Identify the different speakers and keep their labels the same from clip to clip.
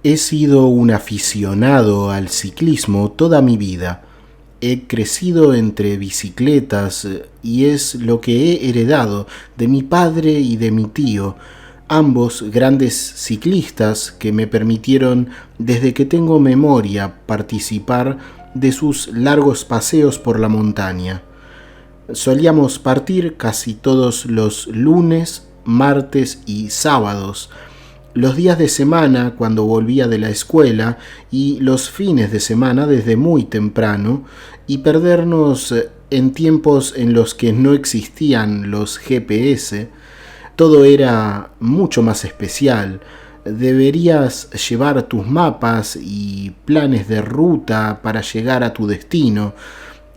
Speaker 1: He sido un aficionado al ciclismo toda mi vida. He crecido entre bicicletas y es lo que he heredado de mi padre y de mi tío, ambos grandes ciclistas que me permitieron desde que tengo memoria participar de sus largos paseos por la montaña. Solíamos partir casi todos los lunes, martes y sábados, los días de semana cuando volvía de la escuela y los fines de semana desde muy temprano, y perdernos en tiempos en los que no existían los GPS. Todo era mucho más especial. Deberías llevar tus mapas y planes de ruta para llegar a tu destino,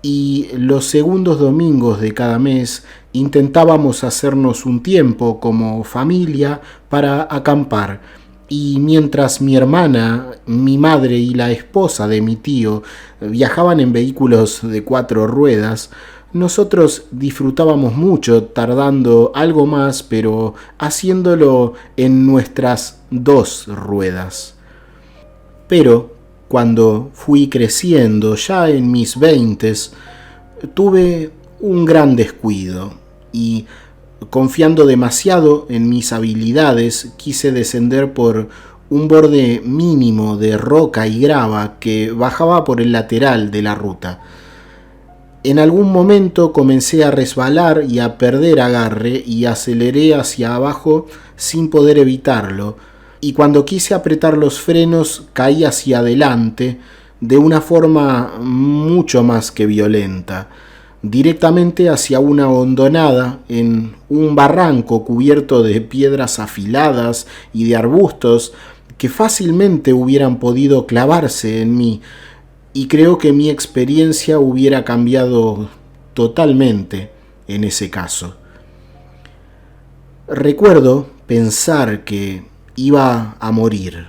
Speaker 1: y los segundos domingos de cada mes intentábamos hacernos un tiempo como familia para acampar. Y mientras mi hermana, mi madre y la esposa de mi tío viajaban en vehículos de 4 ruedas, nosotros disfrutábamos mucho, tardando algo más, pero haciéndolo en nuestras 2 ruedas. Pero cuando fui creciendo, ya en mis veintes, tuve un gran descuido y, confiando demasiado en mis habilidades, quise descender por un borde mínimo de roca y grava que bajaba por el lateral de la ruta. En algún momento comencé a resbalar y a perder agarre y aceleré hacia abajo sin poder evitarlo, y cuando quise apretar los frenos caí hacia adelante de una forma mucho más que violenta, directamente hacia una hondonada en un barranco cubierto de piedras afiladas y de arbustos que fácilmente hubieran podido clavarse en mí, y creo que mi experiencia hubiera cambiado totalmente en ese caso. Recuerdo pensar que iba a morir.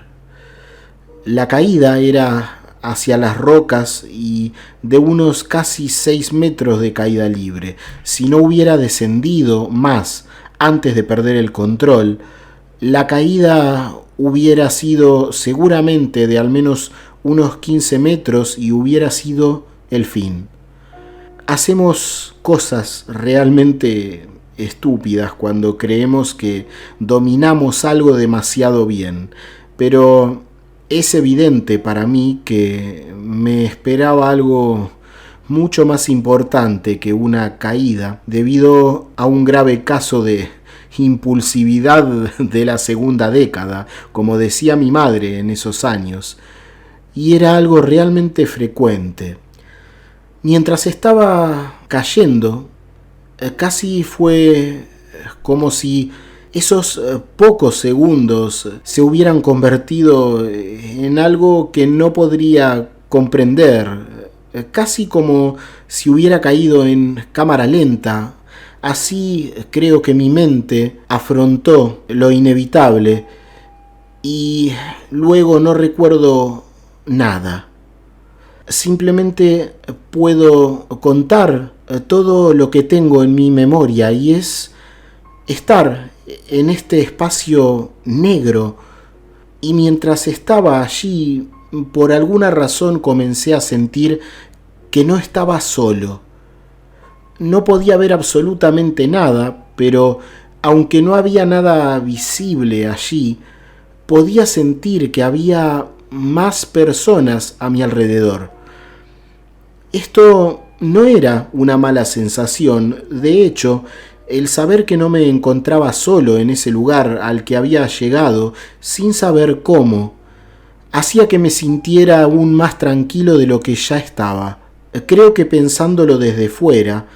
Speaker 1: La caída era hacia las rocas y de unos casi 6 metros de caída libre. Si no hubiera descendido más antes de perder el control, la caída hubiera sido seguramente de al menos unos 15 metros y hubiera sido el fin. Hacemos cosas realmente estúpidas cuando creemos que dominamos algo demasiado bien, pero es evidente para mí que me esperaba algo mucho más importante que una caída debido a un grave caso de impulsividad de la segunda década, como decía mi madre en esos años, y era algo realmente frecuente. Mientras estaba cayendo, casi fue como si esos pocos segundos se hubieran convertido en algo que no podría comprender, casi como si hubiera caído en cámara lenta. Así creo que mi mente afrontó lo inevitable y luego no recuerdo nada. Simplemente puedo contar todo lo que tengo en mi memoria, y es estar en este espacio negro, y mientras estaba allí, por alguna razón comencé a sentir que no estaba solo. No podía ver absolutamente nada, pero aunque no había nada visible allí, podía sentir que había más personas a mi alrededor. Esto no era una mala sensación. De hecho, el saber que no me encontraba solo en ese lugar al que había llegado sin saber cómo, hacía que me sintiera aún más tranquilo de lo que ya estaba. Creo que, pensándolo desde fuera,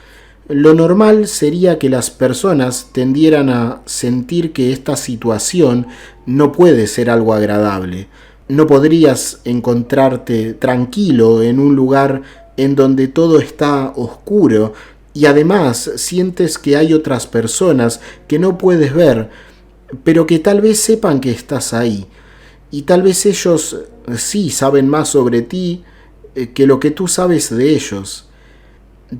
Speaker 1: lo normal sería que las personas tendieran a sentir que esta situación no puede ser algo agradable. No podrías encontrarte tranquilo en un lugar en donde todo está oscuro y además sientes que hay otras personas que no puedes ver, pero que tal vez sepan que estás ahí, y tal vez ellos sí saben más sobre ti que lo que tú sabes de ellos.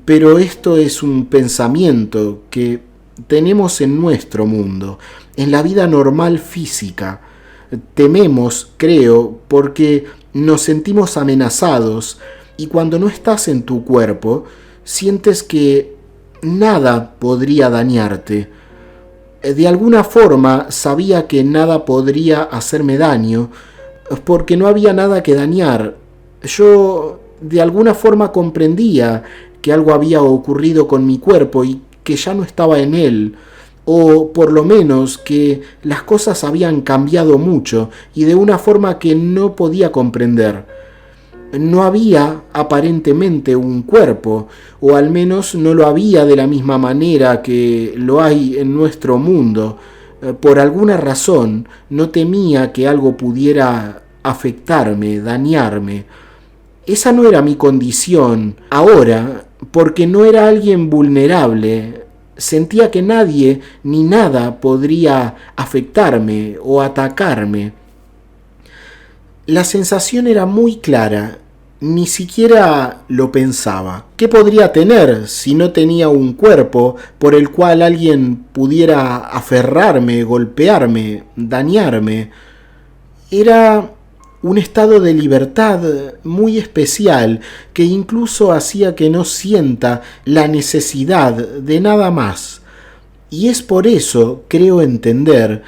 Speaker 1: Pero esto es un pensamiento que tenemos en nuestro mundo, en la vida normal física. tememos, creo, porque nos sentimos amenazados y cuando no estás en tu cuerpo, sientes que nada podría dañarte. De alguna forma sabía que nada podría hacerme daño porque no había nada que dañar. Yo de alguna forma comprendía que algo había ocurrido con mi cuerpo y que ya no estaba en él, o por lo menos que las cosas habían cambiado mucho y de una forma que no podía comprender. No había aparentemente un cuerpo, o al menos no lo había de la misma manera que lo hay en nuestro mundo. Por alguna razón no temía que algo pudiera afectarme, dañarme. Esa no era mi condición ahora, porque no era alguien vulnerable. Sentía que nadie ni nada podría afectarme o atacarme. La sensación era muy clara, ni siquiera lo pensaba. ¿Qué podría tener si no tenía un cuerpo por el cual alguien pudiera aferrarme, golpearme, dañarme? Era un estado de libertad muy especial que incluso hacía que no sienta la necesidad de nada más. Y es por eso, creo entender,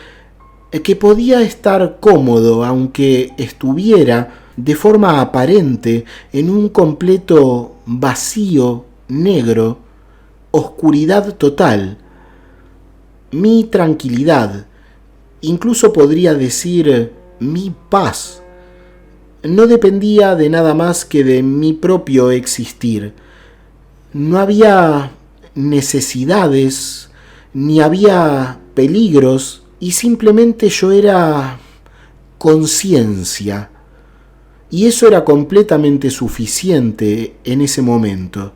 Speaker 1: que podía estar cómodo aunque estuviera de forma aparente en un completo vacío negro, oscuridad total. Mi tranquilidad, incluso podría decir mi paz, no dependía de nada más que de mi propio existir. No había necesidades, ni había peligros, y simplemente yo era conciencia. Y eso era completamente suficiente en ese momento.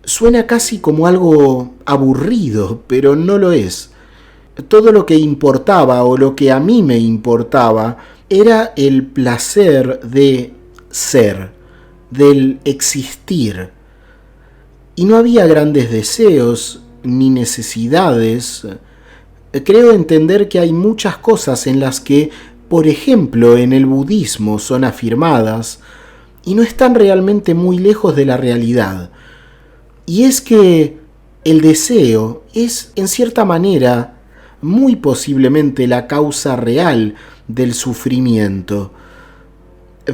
Speaker 1: Suena casi como algo aburrido, pero no lo es. Todo lo que importaba, o lo que a mí me importaba, era el placer de ser, del existir. Y no había grandes deseos ni necesidades. Creo entender que hay muchas cosas en las que, por ejemplo, en el budismo son afirmadas y no están realmente muy lejos de la realidad. Y es que el deseo es, en cierta manera, muy posiblemente la causa real del sufrimiento.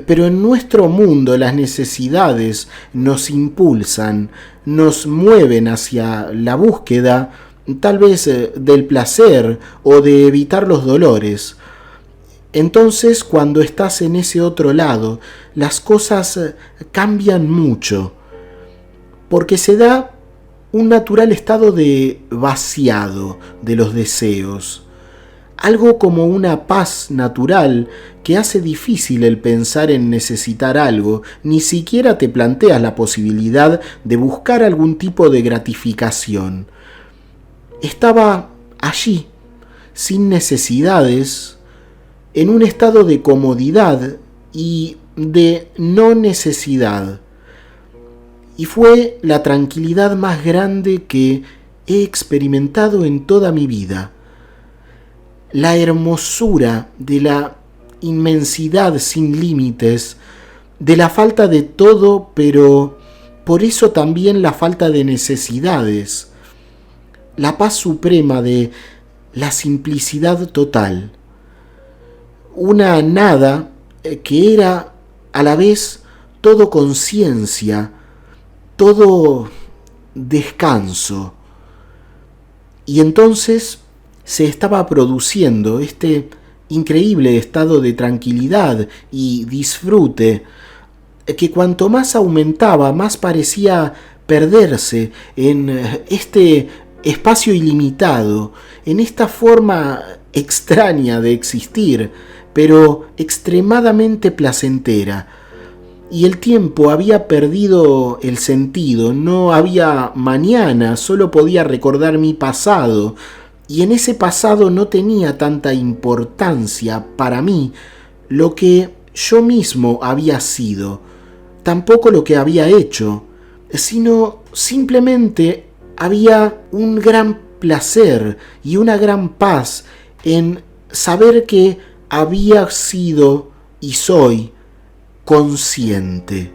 Speaker 1: Pero en nuestro mundo las necesidades nos impulsan, nos mueven hacia la búsqueda, tal vez del placer o de evitar los dolores. Entonces, cuando estás en ese otro lado, las cosas cambian mucho, porque se da un natural estado de vaciado de los deseos, algo como una paz natural que hace difícil el pensar en necesitar algo, ni siquiera te planteas la posibilidad de buscar algún tipo de gratificación. Estaba allí, sin necesidades, en un estado de comodidad y de no necesidad. Y fue la tranquilidad más grande que he experimentado en toda mi vida. La hermosura de la inmensidad sin límites, de la falta de todo, pero por eso también la falta de necesidades. La paz suprema de la simplicidad total. Una nada que era a la vez todo conciencia, todo descanso. Y entonces se estaba produciendo este increíble estado de tranquilidad y disfrute que cuanto más aumentaba, más parecía perderse en este espacio ilimitado, en esta forma extraña de existir, pero extremadamente placentera. Y el tiempo había perdido el sentido, no había mañana, solo podía recordar mi pasado, y en ese pasado no tenía tanta importancia para mí lo que yo mismo había sido, tampoco lo que había hecho, sino simplemente había un gran placer y una gran paz en saber que había sido y soy consciente.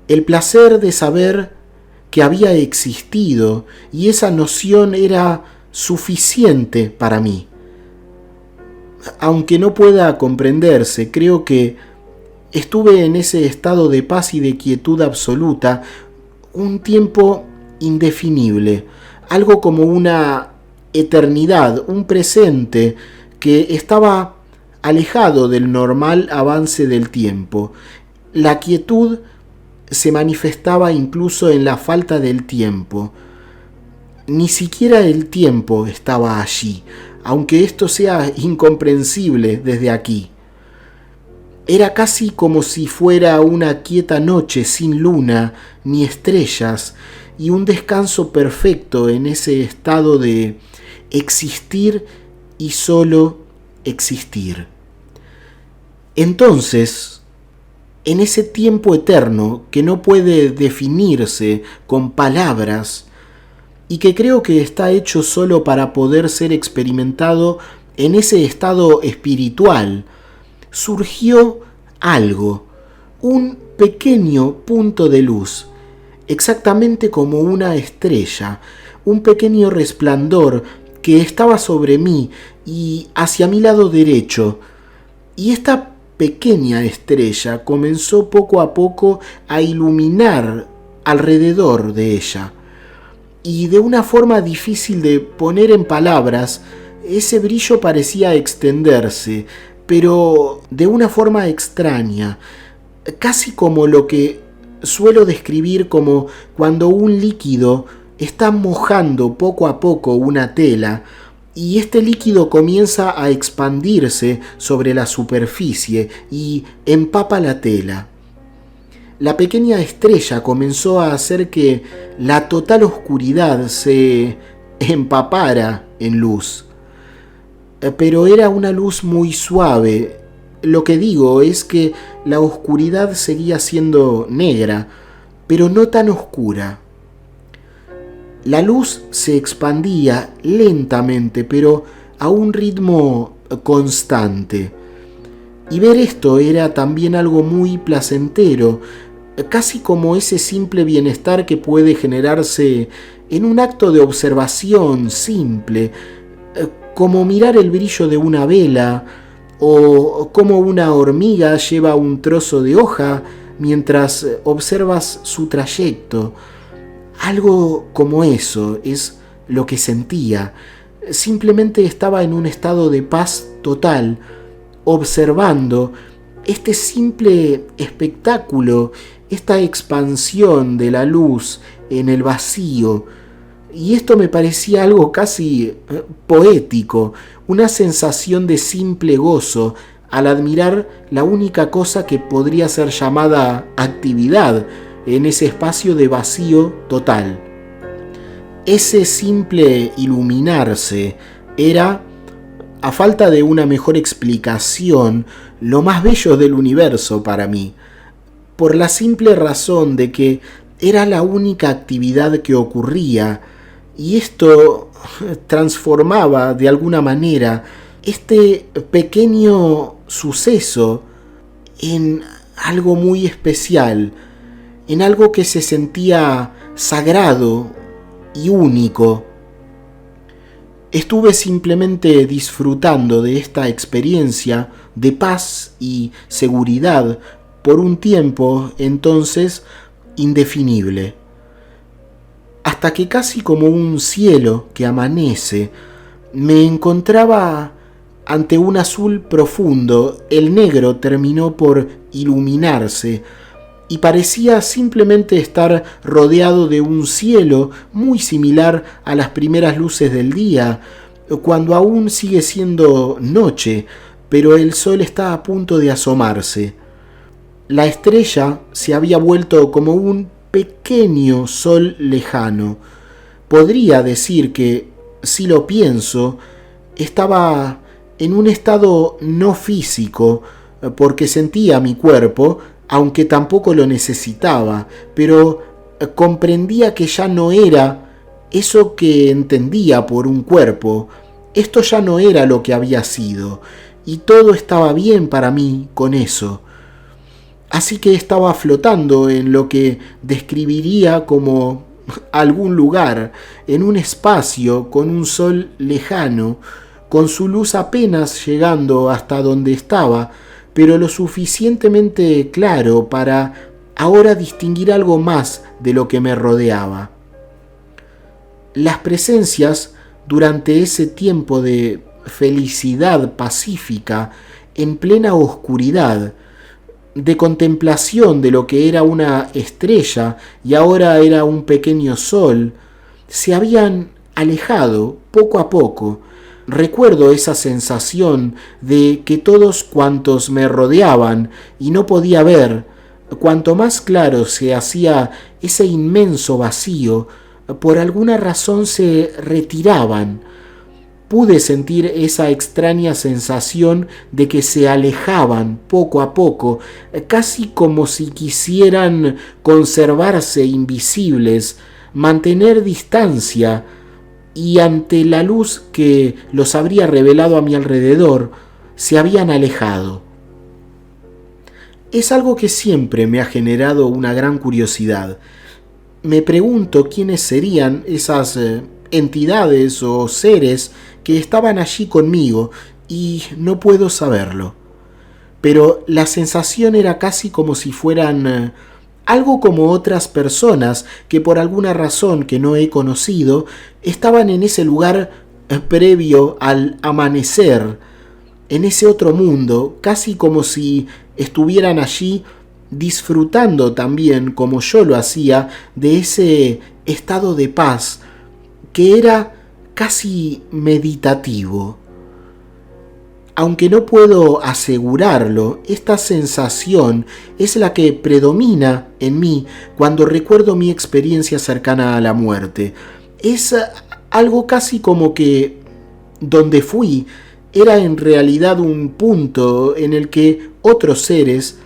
Speaker 1: El placer de saber que había existido y esa noción era suficiente para mí. Aunque no pueda comprenderse, creo que estuve en ese estado de paz y de quietud absoluta un tiempo indefinible, algo como una eternidad, un presente que estaba alejado del normal avance del tiempo. La quietud se manifestaba incluso en la falta del tiempo. Ni siquiera el tiempo estaba allí, aunque esto sea incomprensible desde aquí. Era casi como si fuera una quieta noche sin luna ni estrellas y un descanso perfecto en ese estado de existir y solo existir. Entonces, en ese tiempo eterno que no puede definirse con palabras y que creo que está hecho solo para poder ser experimentado en ese estado espiritual, surgió algo, un pequeño punto de luz, exactamente como una estrella, un pequeño resplandor que estaba sobre mí y hacia mi lado derecho, y esta pequeña estrella comenzó poco a poco a iluminar alrededor de ella, y de una forma difícil de poner en palabras, ese brillo parecía extenderse, pero de una forma extraña, casi como lo que suelo describir como cuando un líquido está mojando poco a poco una tela y este líquido comienza a expandirse sobre la superficie y empapa la tela. La pequeña estrella comenzó a hacer que la total oscuridad se empapara en luz. Pero era una luz muy suave. Lo que digo es que la oscuridad seguía siendo negra, pero no tan oscura. La luz se expandía lentamente, pero a un ritmo constante. Y ver esto era también algo muy placentero, casi como ese simple bienestar que puede generarse en un acto de observación simple, como mirar el brillo de una vela, o como una hormiga lleva un trozo de hoja mientras observas su trayecto. Algo como eso es lo que sentía. Simplemente estaba en un estado de paz total, observando este simple espectáculo, esta expansión de la luz en el vacío. Y esto me parecía algo casi poético, una sensación de simple gozo al admirar la única cosa que podría ser llamada actividad en ese espacio de vacío total. Ese simple iluminarse era, a falta de una mejor explicación, lo más bello del universo para mí, por la simple razón de que era la única actividad que ocurría, y esto transformaba de alguna manera este pequeño suceso en algo muy especial, en algo que se sentía sagrado y único. Estuve simplemente disfrutando de esta experiencia de paz y seguridad por un tiempo entonces indefinible, hasta que casi como un cielo que amanece, me encontraba ante un azul profundo. El negro terminó por iluminarse y parecía simplemente estar rodeado de un cielo muy similar a las primeras luces del día, cuando aún sigue siendo noche, pero el sol está a punto de asomarse. La estrella se había vuelto como un pequeño sol lejano. Podría decir que, si lo pienso, estaba en un estado no físico, porque sentía mi cuerpo, aunque tampoco lo necesitaba, pero comprendía que ya no era eso que entendía por un cuerpo. Esto ya no era lo que había sido, y todo estaba bien para mí con eso. Así que estaba flotando en lo que describiría como algún lugar, en un espacio con un sol lejano, con su luz apenas llegando hasta donde estaba, pero lo suficientemente claro para ahora distinguir algo más de lo que me rodeaba. Las presencias durante ese tiempo de felicidad pacífica en plena oscuridad, de contemplación de lo que era una estrella y ahora era un pequeño sol, se habían alejado poco a poco. Recuerdo esa sensación de que todos cuantos me rodeaban y no podía ver, cuanto más claro se hacía ese inmenso vacío, por alguna razón se retiraban. Pude sentir esa extraña sensación de que se alejaban poco a poco, casi como si quisieran conservarse invisibles, mantener distancia, y ante la luz que los habría revelado a mi alrededor, se habían alejado. Es algo que siempre me ha generado una gran curiosidad. Me pregunto quiénes serían esas entidades o seres que estaban allí conmigo y no puedo saberlo. Pero la sensación era casi como si fueran algo como otras personas que por alguna razón que no he conocido estaban en ese lugar previo al amanecer, en ese otro mundo, casi como si estuvieran allí disfrutando también, como yo lo hacía, de ese estado de paz que era casi meditativo. Aunque no puedo asegurarlo, esta sensación es la que predomina en mí cuando recuerdo mi experiencia cercana a la muerte. Es algo casi como que donde fui era en realidad un punto en el que otros seres,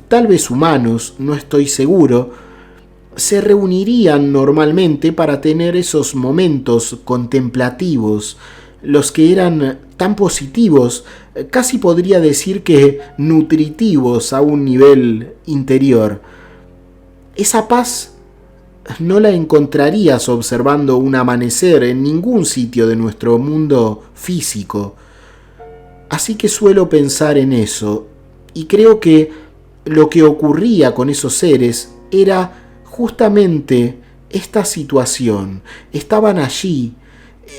Speaker 1: tal vez humanos, no estoy seguro, se reunirían normalmente para tener esos momentos contemplativos, los que eran tan positivos, casi podría decir que nutritivos a un nivel interior. Esa paz no la encontrarías observando un amanecer en ningún sitio de nuestro mundo físico. Así que suelo pensar en eso, y creo que lo que ocurría con esos seres era justamente esta situación. Estaban allí,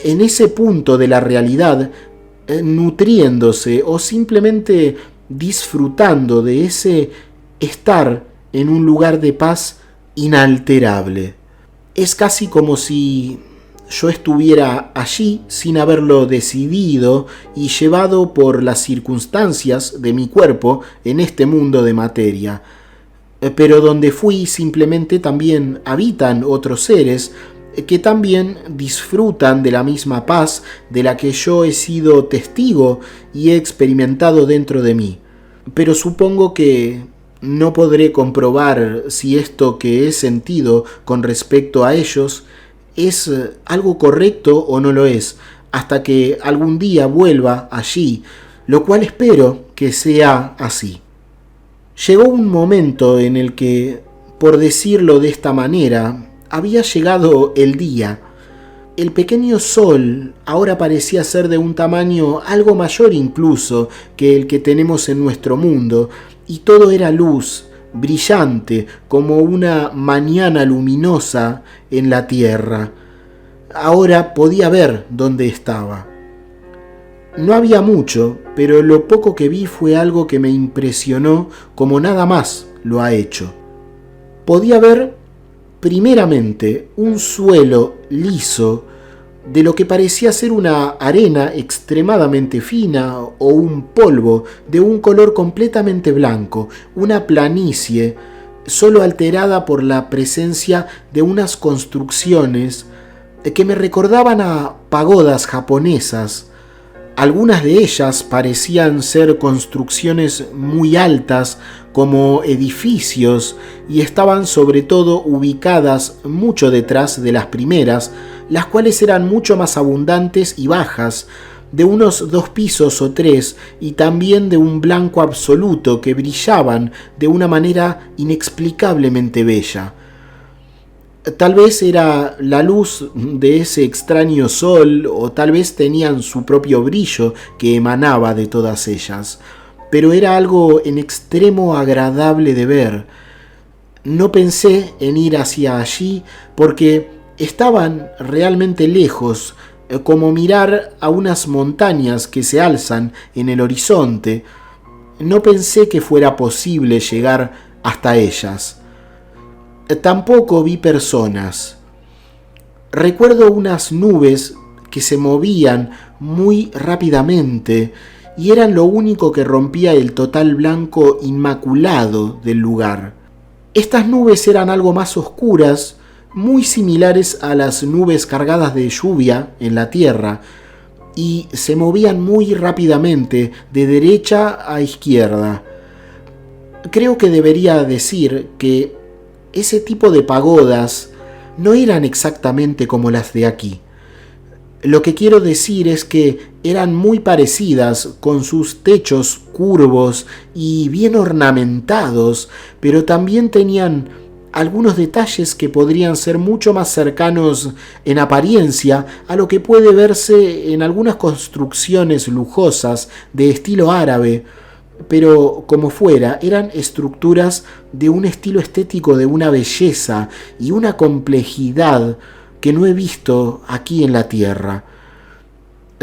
Speaker 1: en ese punto de la realidad, nutriéndose o simplemente disfrutando de ese estar en un lugar de paz inalterable. Es casi como si yo estuviera allí sin haberlo decidido y llevado por las circunstancias de mi cuerpo en este mundo de materia. Pero donde fui simplemente también habitan otros seres que también disfrutan de la misma paz de la que yo he sido testigo y he experimentado dentro de mí. Pero supongo que no podré comprobar si esto que he sentido con respecto a ellos es algo correcto o no lo es, hasta que algún día vuelva allí, lo cual espero que sea así. Llegó un momento en el que, por decirlo de esta manera, había llegado el día. El pequeño sol ahora parecía ser de un tamaño algo mayor incluso que el que tenemos en nuestro mundo, y todo era luz, brillante, como una mañana luminosa en la tierra. Ahora podía ver dónde estaba. No había mucho, pero lo poco que vi fue algo que me impresionó como nada más lo ha hecho. Podía ver, primeramente, un suelo liso de lo que parecía ser una arena extremadamente fina o un polvo de un color completamente blanco, una planicie solo alterada por la presencia de unas construcciones que me recordaban a pagodas japonesas. Algunas de ellas parecían ser construcciones muy altas como edificios y estaban sobre todo ubicadas mucho detrás de las primeras, las cuales eran mucho más abundantes y bajas, de unos 2 pisos o 3 y también de un blanco absoluto que brillaban de una manera inexplicablemente bella. Tal vez era la luz de ese extraño sol o tal vez tenían su propio brillo que emanaba de todas ellas, pero era algo en extremo agradable de ver. No pensé en ir hacia allí porque estaban realmente lejos, como mirar a unas montañas que se alzan en el horizonte. No pensé que fuera posible llegar hasta ellas. Tampoco vi personas. Recuerdo unas nubes que se movían muy rápidamente y eran lo único que rompía el total blanco inmaculado del lugar. Estas nubes eran algo más oscuras, muy similares a las nubes cargadas de lluvia en la tierra, y se movían muy rápidamente de derecha a izquierda. Creo que debería decir que ese tipo de pagodas no eran exactamente como las de aquí. Lo que quiero decir es que eran muy parecidas, con sus techos curvos y bien ornamentados, pero también tenían algunos detalles que podrían ser mucho más cercanos en apariencia a lo que puede verse en algunas construcciones lujosas de estilo árabe, pero como fuera, eran estructuras de un estilo estético, de una belleza y una complejidad que no he visto aquí en la tierra.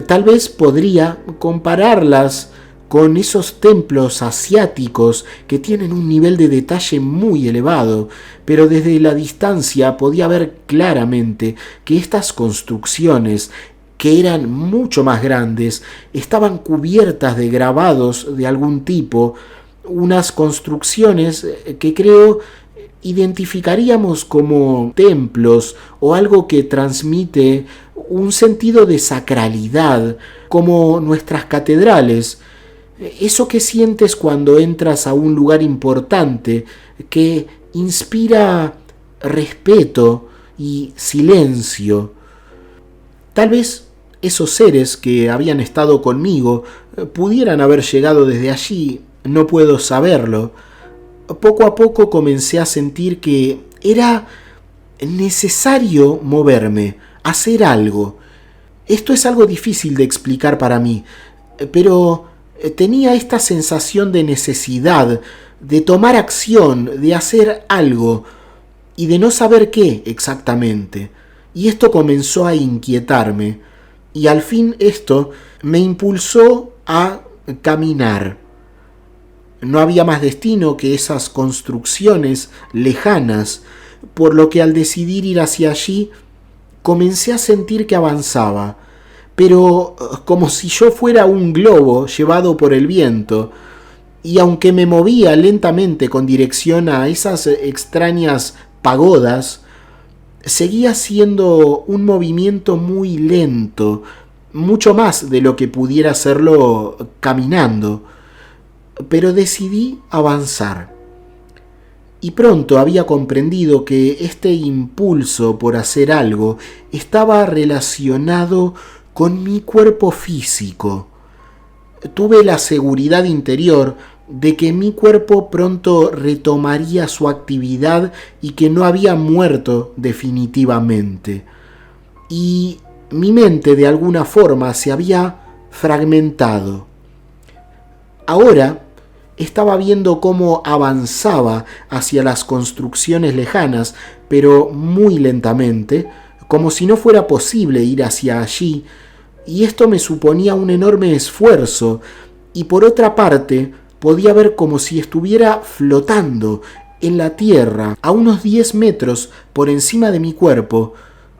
Speaker 1: Tal vez podría compararlas con esos templos asiáticos que tienen un nivel de detalle muy elevado, pero desde la distancia podía ver claramente que estas construcciones, que eran mucho más grandes, estaban cubiertas de grabados de algún tipo, unas construcciones que creo identificaríamos como templos o algo que transmite un sentido de sacralidad, como nuestras catedrales. Eso que sientes cuando entras a un lugar importante, que inspira respeto y silencio. Tal vez esos seres que habían estado conmigo pudieran haber llegado desde allí, no puedo saberlo. Poco a poco comencé a sentir que era necesario moverme, hacer algo. Esto es algo difícil de explicar para mí, pero tenía esta sensación de necesidad, de tomar acción, de hacer algo, y de no saber qué exactamente. Y esto comenzó a inquietarme, y al fin esto me impulsó a caminar. No había más destino que esas construcciones lejanas, por lo que al decidir ir hacia allí, comencé a sentir que avanzaba, pero como si yo fuera un globo llevado por el viento, y aunque me movía lentamente con dirección a esas extrañas pagodas, seguía siendo un movimiento muy lento, mucho más de lo que pudiera hacerlo caminando, pero decidí avanzar. Y pronto había comprendido que este impulso por hacer algo estaba relacionado con mi cuerpo físico. Tuve la seguridad interior de que mi cuerpo pronto retomaría su actividad y que no había muerto definitivamente. Y mi mente de alguna forma se había fragmentado. Ahora estaba viendo cómo avanzaba hacia las construcciones lejanas, pero muy lentamente, como si no fuera posible ir hacia allí, y esto me suponía un enorme esfuerzo, y por otra parte podía ver como si estuviera flotando en la tierra a unos 10 metros por encima de mi cuerpo,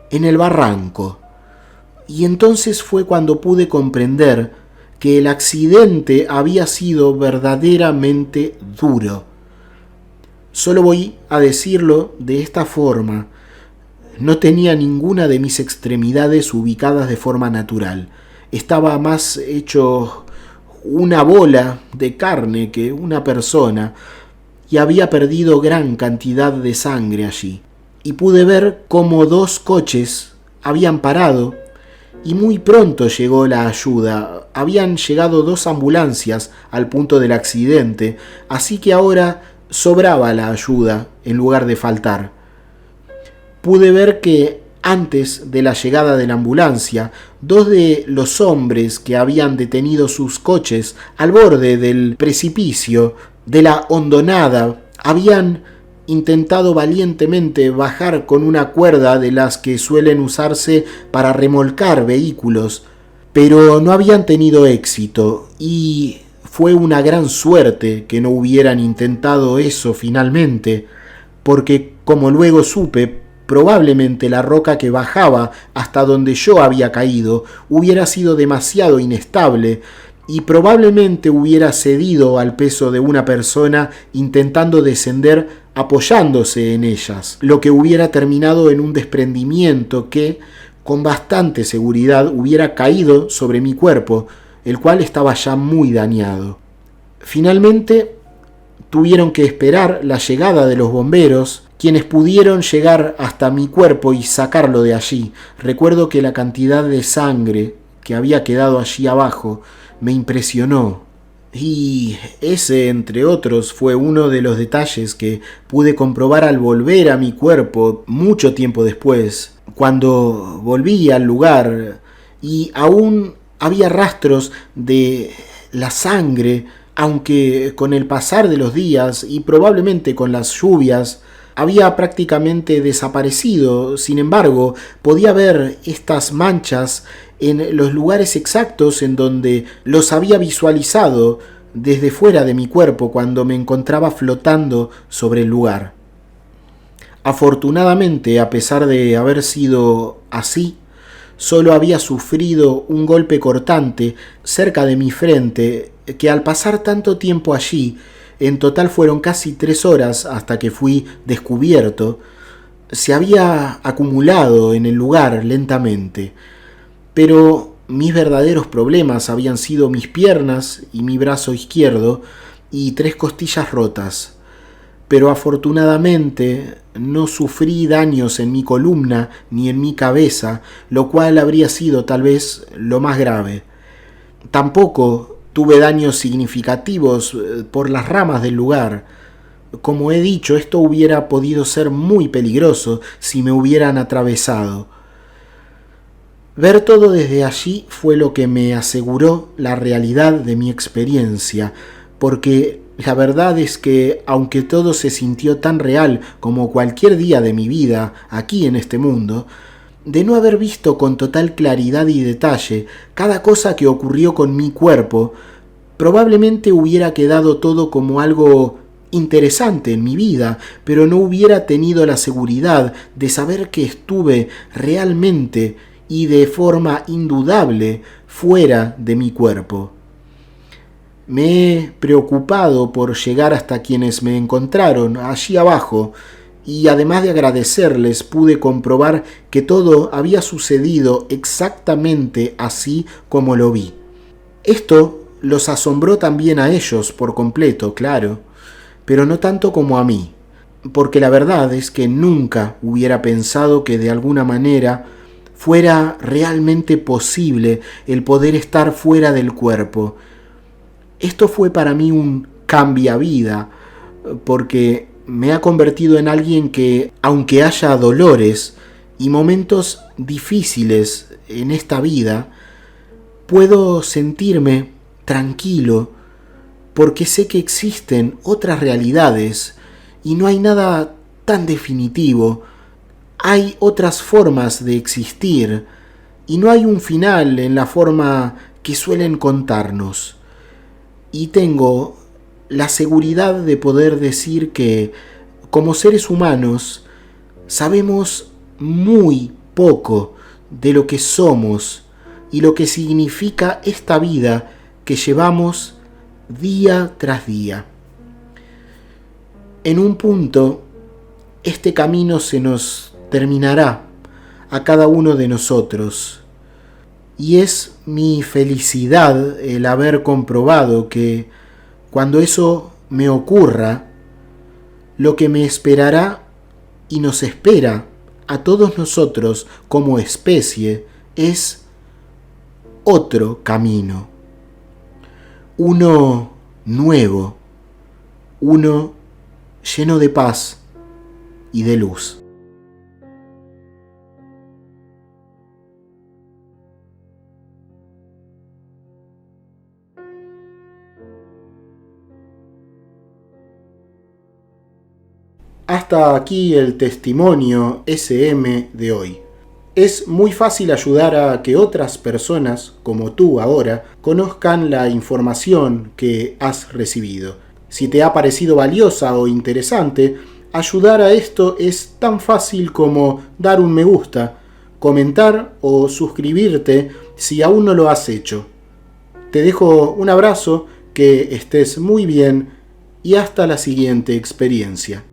Speaker 1: en el barranco. Y entonces fue cuando pude comprender que el accidente había sido verdaderamente duro. Solo voy a decirlo de esta forma. No tenía ninguna de mis extremidades ubicadas de forma natural. Estaba más hecho una bola de carne que una persona, y había perdido gran cantidad de sangre allí. Y pude ver cómo 2 coches habían parado y muy pronto llegó la ayuda. Habían llegado 2 ambulancias al punto del accidente, así que ahora sobraba la ayuda en lugar de faltar. Pude ver que antes de la llegada de la ambulancia, 2 de los hombres que habían detenido sus coches al borde del precipicio de la hondonada habían intentado valientemente bajar con una cuerda de las que suelen usarse para remolcar vehículos, pero no habían tenido éxito, y fue una gran suerte que no hubieran intentado eso finalmente, porque, como luego supe, probablemente la roca que bajaba hasta donde yo había caído hubiera sido demasiado inestable y probablemente hubiera cedido al peso de una persona intentando descender apoyándose en ellas, lo que hubiera terminado en un desprendimiento que, con bastante seguridad, hubiera caído sobre mi cuerpo, el cual estaba ya muy dañado. Finalmente, tuvieron que esperar la llegada de los bomberos, quienes pudieron llegar hasta mi cuerpo y sacarlo de allí. Recuerdo que la cantidad de sangre que había quedado allí abajo me impresionó. Y ese, entre otros, fue uno de los detalles que pude comprobar al volver a mi cuerpo mucho tiempo después, cuando volví al lugar y aún había rastros de la sangre, aunque con el pasar de los días y probablemente con las lluvias había prácticamente desaparecido. Sin embargo, podía ver estas manchas en los lugares exactos en donde los había visualizado desde fuera de mi cuerpo cuando me encontraba flotando sobre el lugar. Afortunadamente, a pesar de haber sido así, solo había sufrido un golpe cortante cerca de mi frente que, al pasar tanto tiempo allí, en total fueron casi 3 horas hasta que fui descubierto, se había acumulado en el lugar lentamente. Pero mis verdaderos problemas habían sido mis piernas y mi brazo izquierdo y 3 costillas rotas. Pero afortunadamente no sufrí daños en mi columna ni en mi cabeza, lo cual habría sido tal vez lo más grave. Tampoco tuve daños significativos por las ramas del lugar. Como he dicho, esto hubiera podido ser muy peligroso si me hubieran atravesado. Ver todo desde allí fue lo que me aseguró la realidad de mi experiencia, porque la verdad es que, aunque todo se sintió tan real como cualquier día de mi vida aquí en este mundo, de no haber visto con total claridad y detalle cada cosa que ocurrió con mi cuerpo, probablemente hubiera quedado todo como algo interesante en mi vida, pero no hubiera tenido la seguridad de saber que estuve realmente y de forma indudable fuera de mi cuerpo. Me he preocupado por llegar hasta quienes me encontraron allí abajo, y además de agradecerles, pude comprobar que todo había sucedido exactamente así como lo vi. Esto los asombró también a ellos por completo, claro, pero no tanto como a mí, porque la verdad es que nunca hubiera pensado que de alguna manera fuera realmente posible el poder estar fuera del cuerpo. Esto fue para mí un cambiavida, porque me ha convertido en alguien que, aunque haya dolores y momentos difíciles en esta vida, puedo sentirme tranquilo porque sé que existen otras realidades y no hay nada tan definitivo. Hay otras formas de existir y no hay un final en la forma que suelen contarnos. Y tengo la seguridad de poder decir que, como seres humanos, sabemos muy poco de lo que somos y lo que significa esta vida que llevamos día tras día. En un punto, este camino se nos terminará a cada uno de nosotros, y es mi felicidad el haber comprobado que, cuando eso me ocurra, lo que me esperará y nos espera a todos nosotros como especie es otro camino, uno nuevo, uno lleno de paz y de luz. Hasta aquí el testimonio SM de hoy. Es muy fácil ayudar a que otras personas, como tú ahora, conozcan la información que has recibido. Si te ha parecido valiosa o interesante, ayudar a esto es tan fácil como dar un me gusta, comentar o suscribirte si aún no lo has hecho. Te dejo un abrazo, que estés muy bien y hasta la siguiente experiencia.